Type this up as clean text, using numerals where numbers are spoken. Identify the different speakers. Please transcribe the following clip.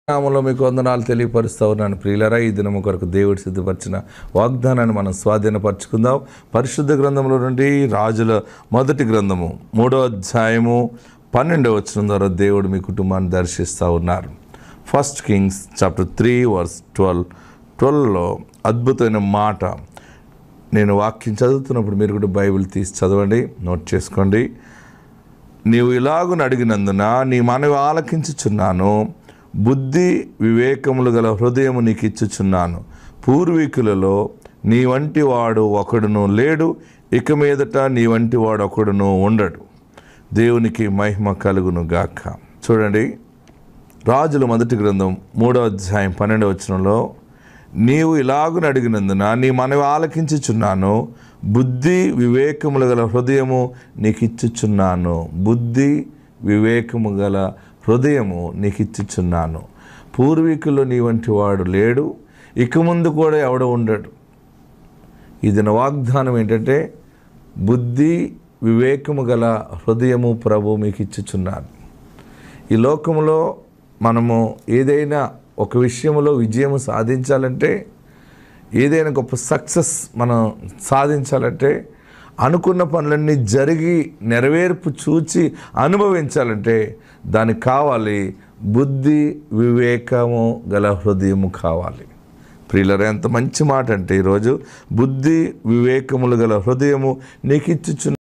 Speaker 1: నామములో మీకు వందనాలు తెలియపరుస్తూ ఉన్నాను ప్రియులారా. ఈ దినము కొరకు దేవుడు సిద్ధపరిచిన వాగ్దానాన్ని మనం స్వాధీనపరచుకుందాం. పరిశుద్ధ గ్రంథంలో నుండి రాజుల మొదటి గ్రంథము 3వ అధ్యాయము 12వ వచనం ద్వారా దేవుడు మీ కుటుంబాన్ని దర్శిస్తూ ఉన్నారు. 1 Kings chapter 3 verse 12లో అద్భుతమైన మాట. నేను వాక్యం చదువుతున్నప్పుడు మీరు కూడా బైబిల్ తీసి చదవండి, నోట్ చేసుకోండి. నీవు ఇలాగున అడిగినందున నీ మనవి ఆలకించుచున్నాను, బుద్ధి వివేకములు గల హృదయము నీకు ఇచ్చుచున్నాను. పూర్వీకులలో నీ వంటి వాడు ఒకడును లేడు, ఇక మీదట నీ వంటి వాడు ఒకడును ఉండడు. దేవునికి మహిమ కలుగును గాక. చూడండి, రాజుల మొదటి గ్రంథం 3వ అధ్యాయం 12వ వచనంలో, నీవు ఇలాగున అడిగినందున నీ మనవి ఆలకించుచున్నాను, బుద్ధి వివేకములు గల హృదయము నీకు ఇచ్చుచున్నాను. బుద్ధి వివేకము గల హృదయము నీకు ఇచ్చుచున్నాను. పూర్వీకుల్లో నీ వంటి వాడు లేడు, ఇక ముందు కూడా ఎవడు ఉండడు. ఇది నా వాగ్దానం ఏంటంటే, బుద్ధి వివేకము గల హృదయము ప్రభు మీకు ఇచ్చుచున్నాను. ఈ లోకంలో మనము ఏదైనా ఒక విషయంలో విజయము సాధించాలంటే, ఏదైనా గొప్ప సక్సెస్ మనం సాధించాలంటే, అనుకున్న పనులన్నీ జరిగి నెరవేర్పు చూచి అనుభవించాలంటే దానికి కావాలి బుద్ధి వివేకము గల హృదయము కావాలి. ప్రియులారా, ఎంత మంచి మాట అంటే ఈరోజు బుద్ధి వివేకములు గల హృదయము నీకు ఇచ్చుచున్న